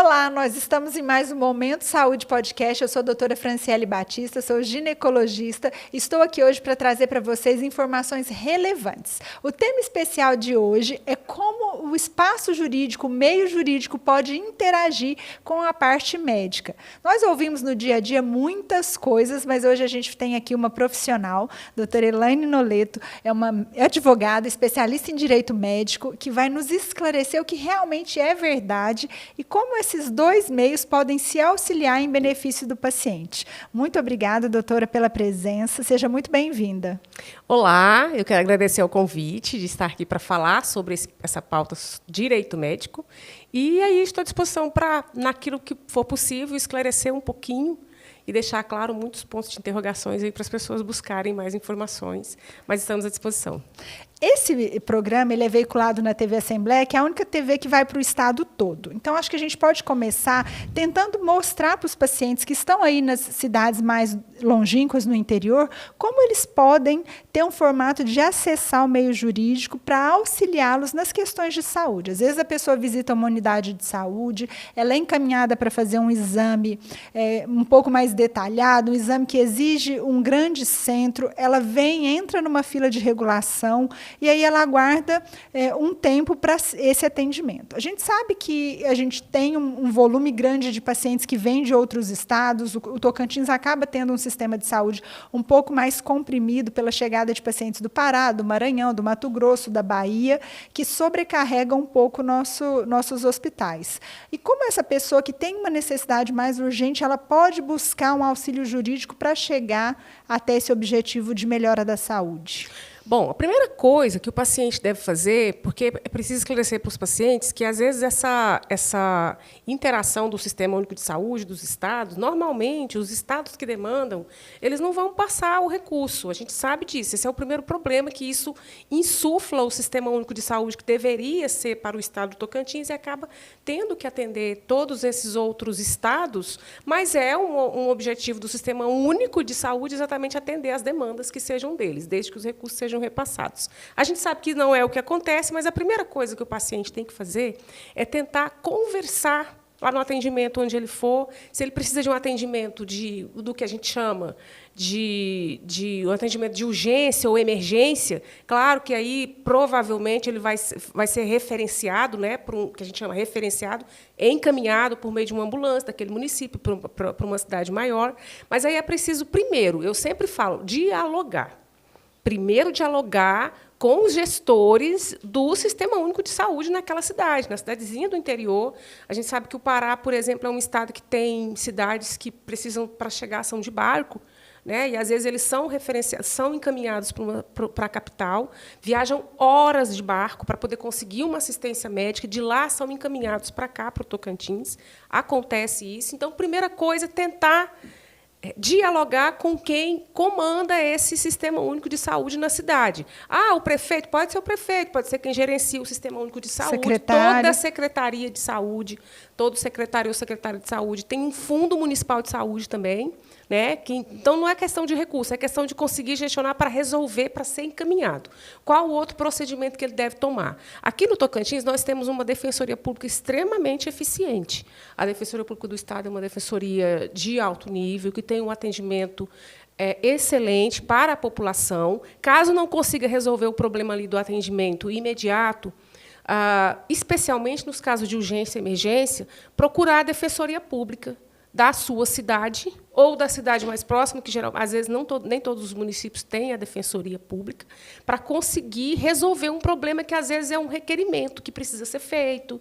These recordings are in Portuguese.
Olá, nós estamos em mais um Momento Saúde Podcast. Eu sou a doutora Franciele Batista, sou ginecologista. Estou aqui hoje para trazer para vocês informações relevantes. O tema especial de hoje é como o espaço jurídico, o meio jurídico pode interagir com a parte médica. Nós ouvimos no dia a dia muitas coisas, mas hoje a gente tem aqui uma profissional, doutora Elaine Noleto, é uma advogada, especialista em direito médico, que vai nos esclarecer o que realmente é verdade e como esses dois meios podem se auxiliar em benefício do paciente. Muito obrigada, doutora, pela presença. Seja muito bem-vinda. Olá, eu quero agradecer o convite de estar aqui para falar sobre essa pauta direito médico. E aí estou à disposição para, naquilo que for possível, esclarecer um pouquinho e deixar claro muitos pontos de interrogações aí para as pessoas buscarem mais informações, mas estamos à disposição. Esse programa ele é veiculado na TV Assembleia, que é a única TV que vai para o estado todo. Então, acho que a gente pode começar tentando mostrar para os pacientes que estão aí nas cidades mais longínquas no interior, como eles podem ter um formato de acessar o meio jurídico para auxiliá-los nas questões de saúde. Às vezes, a pessoa visita uma unidade de saúde, ela é encaminhada para fazer um exame um pouco mais detalhado, um exame que exige um grande centro, ela entra numa fila de regulação, e aí ela aguarda um tempo para esse atendimento. A gente sabe que a gente tem um volume grande de pacientes que vêm de outros estados, o Tocantins acaba tendo um sistema de saúde um pouco mais comprimido pela chegada de pacientes do Pará, do Maranhão, do Mato Grosso, da Bahia, que sobrecarregam um pouco nossos hospitais. E como essa pessoa que tem uma necessidade mais urgente, ela pode buscar um auxílio jurídico para chegar até esse objetivo de melhora da saúde? Bom, a primeira coisa que o paciente deve fazer, porque é preciso esclarecer para os pacientes que, às vezes, essa interação do Sistema Único de Saúde, dos estados, normalmente, os estados que demandam, eles não vão passar o recurso. A gente sabe disso. Esse é o primeiro problema, que isso insufla o Sistema Único de Saúde, que deveria ser para o estado do Tocantins, e acaba tendo que atender todos esses outros estados, mas é um objetivo do Sistema Único de Saúde exatamente atender as demandas que sejam deles, desde que os recursos sejam repassados. A gente sabe que não é o que acontece, mas a primeira coisa que o paciente tem que fazer é tentar conversar lá no atendimento onde ele for, se ele precisa de um atendimento do que a gente chama de um atendimento de urgência ou emergência. Claro que aí provavelmente ele vai ser referenciado, né, que a gente chama referenciado, encaminhado por meio de uma ambulância daquele município para uma cidade maior. Mas aí é preciso, primeiro, eu sempre falo, dialogar. Primeiro, dialogar com os gestores do Sistema Único de Saúde naquela cidade, na cidadezinha do interior. A gente sabe que o Pará, por exemplo, é um estado que tem cidades que precisam, para chegar, são de barco, né? E, às vezes, eles são encaminhados para a capital, viajam horas de barco para poder conseguir uma assistência médica, de lá são encaminhados para cá, para o Tocantins. Acontece isso. Então, a primeira coisa é tentar dialogar com quem comanda esse Sistema Único de Saúde na cidade. O prefeito? Pode ser o prefeito, pode ser quem gerencia o Sistema Único de Saúde, toda a Secretaria de Saúde, todo secretário ou secretária de saúde. Tem um Fundo Municipal de Saúde também, né? Então, não é questão de recurso, é questão de conseguir gestionar para resolver, para ser encaminhado. Qual o outro procedimento que ele deve tomar? Aqui no Tocantins, nós temos uma defensoria pública extremamente eficiente. A Defensoria Pública do Estado é uma defensoria de alto nível, que tem um atendimento excelente para a população. Caso não consiga resolver o problema ali do atendimento imediato, especialmente nos casos de urgência e emergência, procurar a Defensoria Pública da sua cidade ou da cidade mais próxima, que às vezes nem todos os municípios têm a defensoria pública, para conseguir resolver um problema que, às vezes, é um requerimento que precisa ser feito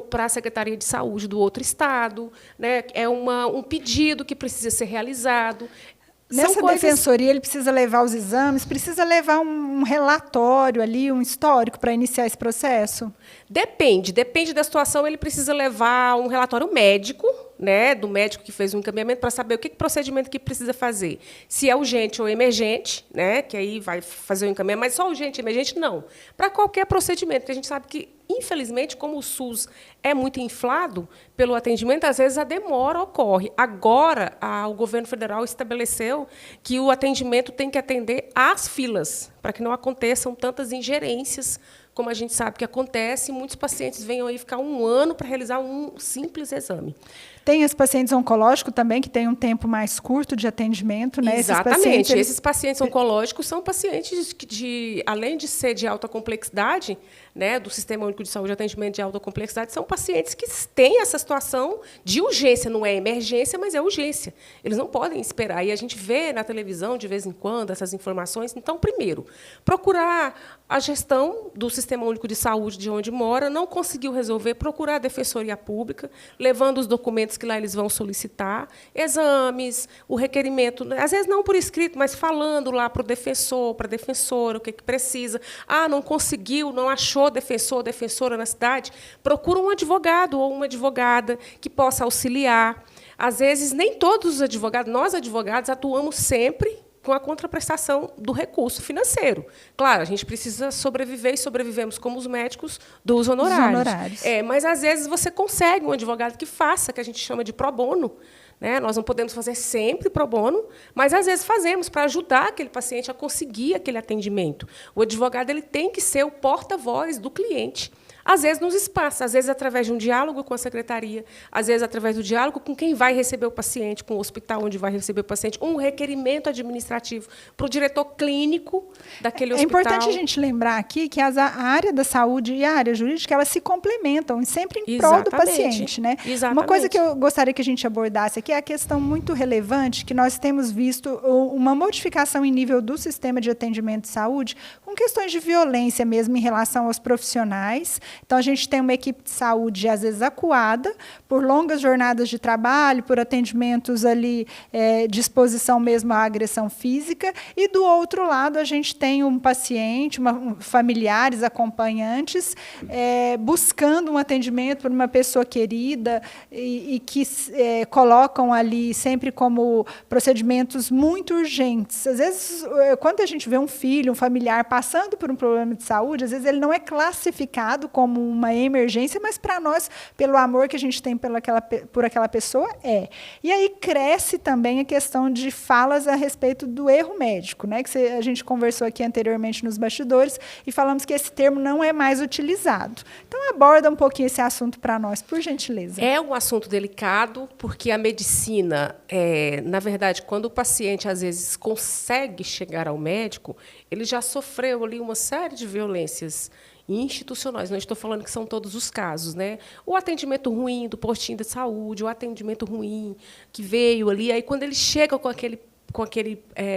para a Secretaria de Saúde do outro estado, né? É um pedido que precisa ser realizado. Nessa defensoria, ele precisa levar os exames, precisa levar um relatório ali, um histórico para iniciar esse processo? Depende da situação, ele precisa levar um relatório médico, né, do médico que fez o encaminhamento, para saber o que procedimento que precisa fazer. Se é urgente ou emergente, né, que aí vai fazer o encaminhamento, mas só urgente e emergente, não. Para qualquer procedimento, porque a gente sabe que infelizmente, como o SUS é muito inflado pelo atendimento, às vezes a demora ocorre. Agora, o governo federal estabeleceu que o atendimento tem que atender às filas, para que não aconteçam tantas ingerências, como a gente sabe que acontece, e muitos pacientes venham aí ficar 1 ano para realizar um simples exame. Tem os pacientes oncológicos também, que têm um tempo mais curto de atendimento, né? Exatamente. Esses pacientes oncológicos são pacientes que, além de ser de alta complexidade, né, do Sistema Único de Saúde, atendimento de alta complexidade, são pacientes que têm essa situação de urgência. Não é emergência, mas é urgência. Eles não podem esperar. E a gente vê na televisão, de vez em quando, essas informações. Então, primeiro, procurar a gestão do Sistema Único de Saúde de onde mora, não conseguiu resolver, procurar a Defensoria Pública, levando os documentos que lá eles vão solicitar, exames, o requerimento, às vezes não por escrito, mas falando lá para o defensor, para a defensora, o que precisa. Não conseguiu, não achou defensor ou defensora na cidade, procura um advogado ou uma advogada que possa auxiliar. Às vezes, nem todos os advogados, nós advogados, atuamos sempre com a contraprestação do recurso financeiro. Claro, a gente precisa sobreviver e sobrevivemos como os médicos dos honorários. Mas, às vezes, você consegue um advogado que faça, que a gente chama de pro bono. Né? Nós não podemos fazer sempre pro bono, mas, às vezes, fazemos para ajudar aquele paciente a conseguir aquele atendimento. O advogado ele tem que ser o porta-voz do cliente. Às vezes, nos espaços, às vezes, através de um diálogo com a secretaria, às vezes, através do diálogo com quem vai receber o paciente, com o hospital onde vai receber o paciente, um requerimento administrativo para o diretor clínico daquele hospital. É importante a gente lembrar aqui que a área da saúde e a área jurídica elas se complementam, sempre em prol do paciente. Né? Uma coisa que eu gostaria que a gente abordasse aqui é a questão muito relevante que nós temos visto uma modificação em nível do sistema de atendimento de saúde com questões de violência mesmo em relação aos profissionais. Então, a gente tem uma equipe de saúde, às vezes, acuada por longas jornadas de trabalho, por atendimentos ali de exposição mesmo à agressão física. E, do outro lado, a gente tem um paciente, familiares, acompanhantes, buscando um atendimento por uma pessoa querida e que colocam ali sempre como procedimentos muito urgentes. Às vezes, quando a gente vê um filho, um familiar passando por um problema de saúde, às vezes ele não é classificado como uma emergência, mas para nós, pelo amor que a gente tem por aquela pessoa, é. E aí cresce também a questão de falas a respeito do erro médico, né? Que a gente conversou aqui anteriormente nos bastidores e falamos que esse termo não é mais utilizado. Então, aborda um pouquinho esse assunto para nós, por gentileza. É um assunto delicado, porque a medicina, na verdade, quando o paciente, às vezes, consegue chegar ao médico, ele já sofreu ali uma série de violências institucionais. Não estou falando que são todos os casos, né? O atendimento ruim do postinho de saúde, o atendimento ruim que veio ali, aí quando ele chega com aquele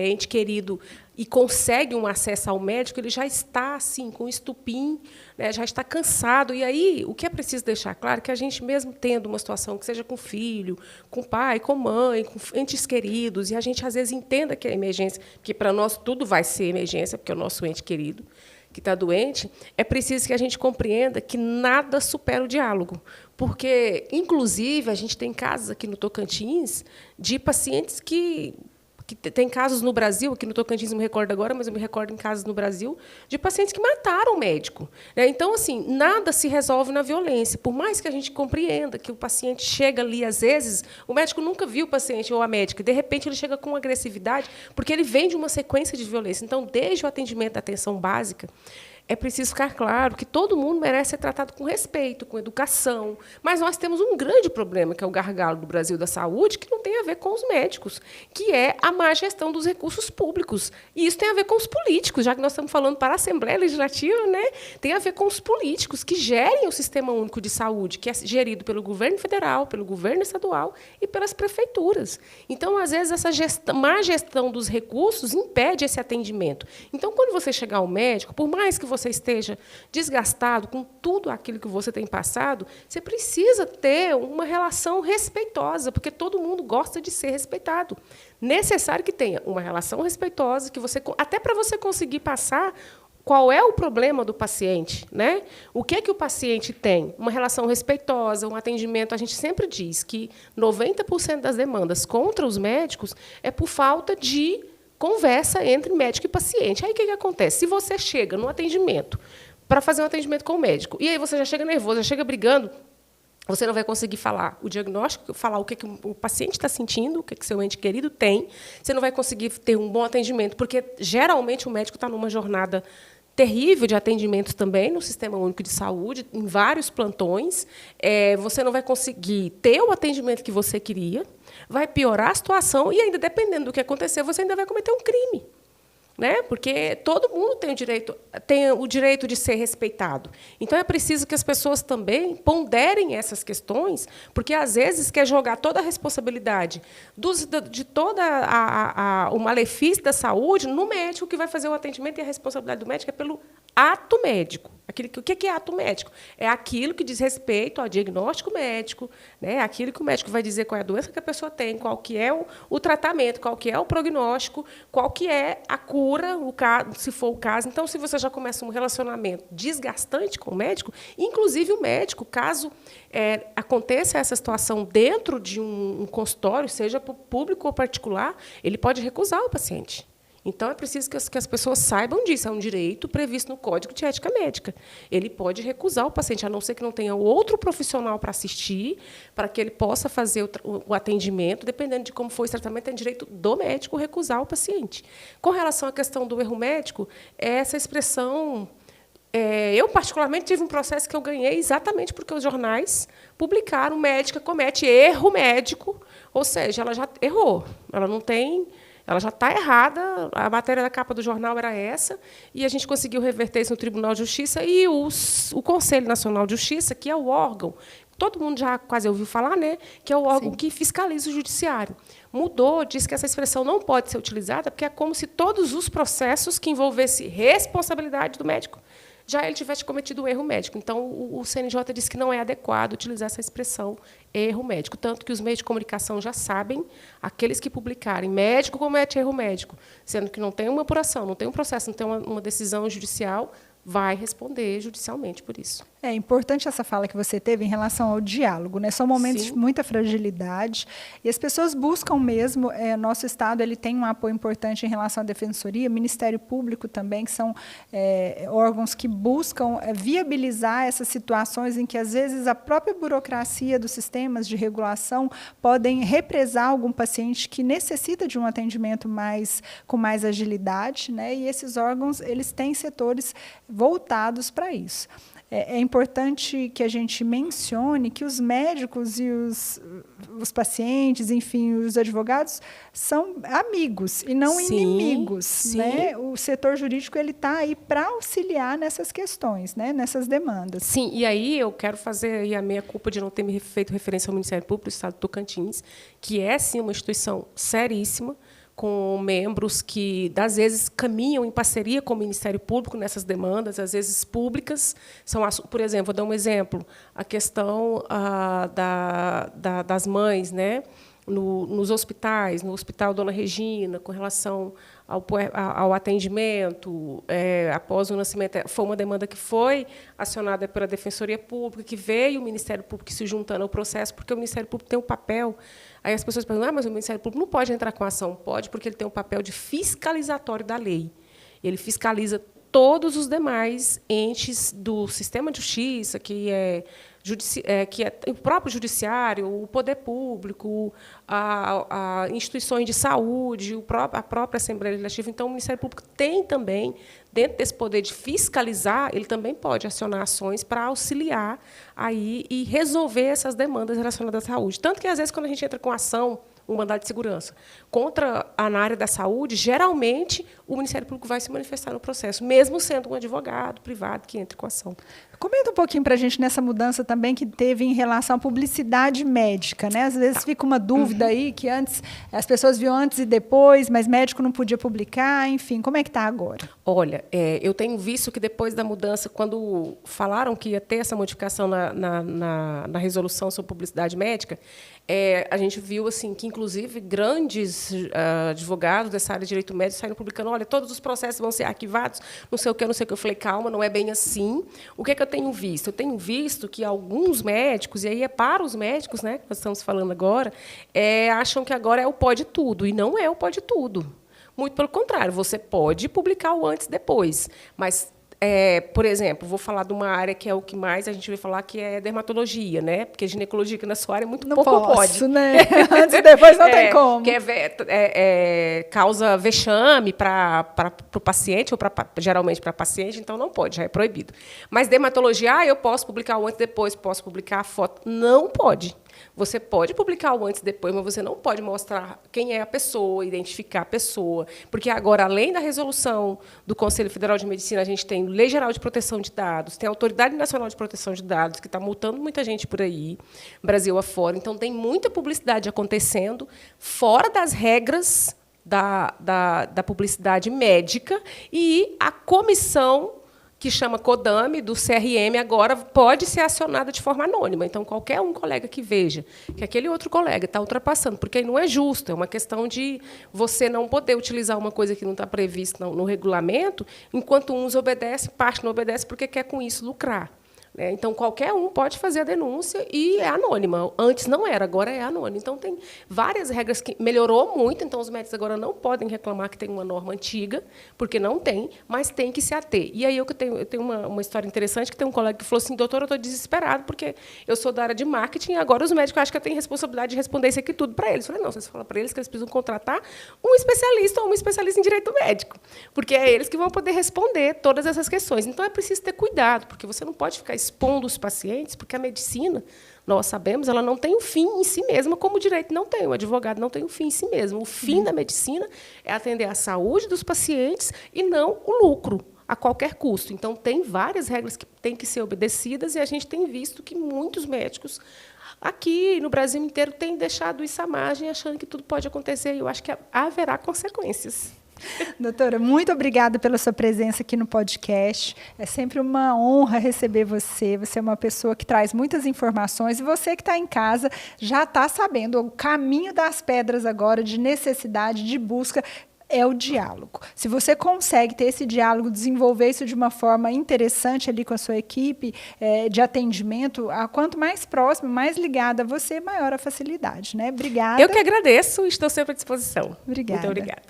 ente querido e consegue um acesso ao médico, ele já está assim com estupim, né? Já está cansado. E aí o que é preciso deixar claro é que a gente, mesmo tendo uma situação que seja com filho, com pai, com mãe, com entes queridos, e a gente às vezes entenda que é emergência, porque para nós tudo vai ser emergência, porque é o nosso ente querido que está doente, é preciso que a gente compreenda que nada supera o diálogo. Porque, inclusive, a gente tem casos aqui no Tocantins de pacientes que tem casos no Brasil, aqui no Tocantins não me recordo agora, mas eu me recordo em casos no Brasil, de pacientes que mataram o médico. Né? Então, assim, nada se resolve na violência. Por mais que a gente compreenda que o paciente chega ali, às vezes, o médico nunca viu o paciente ou a médica, de repente ele chega com agressividade, porque ele vem de uma sequência de violência. Então, desde o atendimento da atenção básica, é preciso ficar claro que todo mundo merece ser tratado com respeito, com educação. Mas nós temos um grande problema, que é o gargalo do Brasil da saúde, que não tem a ver com os médicos, que é a má gestão dos recursos públicos. E isso tem a ver com os políticos, já que nós estamos falando para a Assembleia Legislativa, né? Tem a ver com os políticos que gerem o Sistema Único de Saúde, que é gerido pelo governo federal, pelo governo estadual e pelas prefeituras. Então, às vezes, essa má gestão dos recursos impede esse atendimento. Então, quando você chegar ao médico, por mais que você esteja desgastado com tudo aquilo que você tem passado, você precisa ter uma relação respeitosa, porque todo mundo gosta de ser respeitado. Necessário que tenha uma relação respeitosa, que você, até para você conseguir passar qual é o problema do paciente, né? O que o paciente tem? Uma relação respeitosa, um atendimento. A gente sempre diz que 90% das demandas contra os médicos é por falta de conversa entre médico e paciente. Aí o que acontece? Se você chega no atendimento para fazer um atendimento com o médico. E aí você já chega nervoso, já chega brigando, você não vai conseguir falar o diagnóstico, falar o que o paciente está sentindo, o que seu ente querido tem, você não vai conseguir ter um bom atendimento, porque, geralmente, o médico está numa jornada terrível de atendimentos também no Sistema Único de Saúde, em vários plantões. Você não vai conseguir ter o atendimento que você queria, vai piorar a situação e, ainda dependendo do que acontecer, você ainda vai cometer um crime. Né? Porque todo mundo tem o direito de ser respeitado. Então, é preciso que as pessoas também ponderem essas questões, porque, às vezes, quer jogar toda a responsabilidade de todo o malefício da saúde no médico que vai fazer o atendimento, e a responsabilidade do médico é pelo ato médico. O que é ato médico? É aquilo que diz respeito ao diagnóstico médico, né? Aquilo que o médico vai dizer qual é a doença que a pessoa tem, qual que é o tratamento, qual que é o prognóstico, qual que é a cura, se for o caso. Então, se você já começa um relacionamento desgastante com o médico, inclusive o médico, caso aconteça essa situação dentro de um consultório, seja público ou particular, ele pode recusar o paciente. Então, é preciso que as pessoas saibam disso. É um direito previsto no Código de Ética Médica. Ele pode recusar o paciente, a não ser que não tenha outro profissional para assistir, para que ele possa fazer o atendimento. Dependendo de como for esse tratamento, é direito do médico recusar o paciente. Com relação à questão do erro médico, essa expressão... eu, particularmente, tive um processo que eu ganhei exatamente porque os jornais publicaram: médica comete erro médico, ou seja, ela já errou, ela já está errada, a matéria da capa do jornal era essa, e a gente conseguiu reverter isso no Tribunal de Justiça, e o Conselho Nacional de Justiça, que é o órgão, todo mundo já quase ouviu falar, né, que é o órgão que fiscaliza o judiciário, mudou, disse que essa expressão não pode ser utilizada, porque é como se todos os processos que envolvessem responsabilidade do médico já ele tivesse cometido um erro médico. Então, o CNJ disse que não é adequado utilizar essa expressão erro médico, tanto que os meios de comunicação já sabem, aqueles que publicarem médico comete erro médico, sendo que não tem uma apuração, não tem um processo, não tem uma decisão judicial, vai responder judicialmente por isso. É importante essa fala que você teve em relação ao diálogo, né? São momentos de muita fragilidade e as pessoas buscam mesmo. Nosso Estado ele tem um apoio importante em relação à Defensoria, Ministério Público também, que são órgãos que buscam viabilizar essas situações em que, às vezes, a própria burocracia dos sistemas de regulação podem represar algum paciente que necessita de um atendimento com mais agilidade, né? E esses órgãos eles têm setores voltados para isso. É importante que a gente mencione que os médicos e os pacientes, enfim, os advogados, são amigos e não inimigos. Sim. Né? O setor jurídico está aí para auxiliar nessas questões, né? Nessas demandas. Sim, e aí eu quero fazer aí a meia-culpa de não ter me feito referência ao Ministério Público do Estado do Tocantins, que é, sim, uma instituição seríssima, com membros que, às vezes, caminham em parceria com o Ministério Público nessas demandas, às vezes públicas. Por exemplo, vou dar um exemplo, a questão das mães, né, nos hospitais, no Hospital Dona Regina, com relação ao atendimento após o nascimento. Foi uma demanda que foi acionada pela Defensoria Pública, que veio o Ministério Público se juntando ao processo, porque o Ministério Público tem um papel. Aí as pessoas perguntam: mas o Ministério Público não pode entrar com ação. Pode, porque ele tem um papel de fiscalizatório da lei. Ele fiscaliza todos os demais entes do sistema de justiça, que é o próprio judiciário, o poder público, instituições de saúde, a própria Assembleia Legislativa. Então, o Ministério Público tem também, dentro desse poder de fiscalizar, ele também pode acionar ações para auxiliar aí e resolver essas demandas relacionadas à saúde. Tanto que, às vezes, quando a gente entra com ação, um mandado de segurança na área da saúde, geralmente o Ministério Público vai se manifestar no processo, mesmo sendo um advogado privado que entre com a ação. Comenta um pouquinho para a gente nessa mudança também que teve em relação à publicidade médica, né? Às vezes fica uma dúvida aí, que antes as pessoas viam antes e depois, mas médico não podia publicar, enfim, como é que está agora? Olha, eu tenho visto que depois da mudança, quando falaram que ia ter essa modificação na resolução sobre publicidade médica, a gente viu assim que, inclusive, grandes advogados dessa área de direito médico saíram publicando: olha, todos os processos vão ser arquivados, não sei o que, não sei o que. Eu falei: calma, não é bem assim. O que é que eu tenho visto? Eu tenho visto que alguns médicos, e aí é para os médicos, né, que nós estamos falando agora, acham que agora é o pode tudo, e não é o pode tudo. Muito pelo contrário, você pode publicar o antes e depois, mas por exemplo, vou falar de uma área que é o que mais a gente vai falar, que é dermatologia, né? Porque ginecologia, que na sua área, muito pouco pode. Né? Antes e depois não tem como. Que causa vexame para o paciente, ou geralmente para paciente, então não pode, já é proibido. Mas dermatologia, eu posso publicar o antes e depois, posso publicar a foto. Não pode. Você pode publicar o antes e depois, mas você não pode mostrar quem é a pessoa, identificar a pessoa. Porque agora, além da resolução do Conselho Federal de Medicina, a gente tem Lei Geral de Proteção de Dados, tem a Autoridade Nacional de Proteção de Dados, que está multando muita gente por aí, Brasil afora. Então, tem muita publicidade acontecendo fora das regras da publicidade médica, e a comissão que chama CODAME, do CRM, agora pode ser acionada de forma anônima. Então, qualquer colega que veja que aquele outro colega está ultrapassando, porque não é justo, é uma questão de você não poder utilizar uma coisa que não está prevista no regulamento, enquanto uns obedecem, parte não obedece, porque quer com isso lucrar. Então, qualquer um pode fazer a denúncia e é anônima. Antes não era, agora é anônima. Então, tem várias regras que melhorou muito. Então, os médicos agora não podem reclamar que tem uma norma antiga, porque não tem, mas tem que se ater. E aí eu tenho uma história interessante, que tem um colega que falou assim: doutor, eu estou desesperado, porque eu sou da área de marketing e agora os médicos acham que eu tenho responsabilidade de responder isso aqui tudo para eles. Eu falei: não, vocês falam para eles que eles precisam contratar um especialista ou uma especialista em direito médico, porque é eles que vão poder responder todas essas questões. Então, é preciso ter cuidado, porque você não pode ficar expondo os pacientes, porque a medicina, nós sabemos, ela não tem um fim em si mesma, como o direito não tem, o advogado não tem um fim em si mesmo. O fim da medicina é atender à saúde dos pacientes e não o lucro, a qualquer custo. Então, tem várias regras que têm que ser obedecidas, e a gente tem visto que muitos médicos aqui no Brasil inteiro têm deixado isso à margem, achando que tudo pode acontecer, e eu acho que haverá consequências. Doutora, muito obrigada pela sua presença aqui no podcast. É sempre uma honra receber você. Você é uma pessoa que traz muitas informações, e você que está em casa já está sabendo o caminho das pedras agora, de necessidade, de busca. É o diálogo. Se você consegue ter esse diálogo, desenvolver isso de uma forma interessante ali com a sua equipe de atendimento, quanto mais próximo, mais ligada a você, maior a facilidade, né? Obrigada. Eu que agradeço, estou sempre à disposição. Obrigada. Muito obrigada.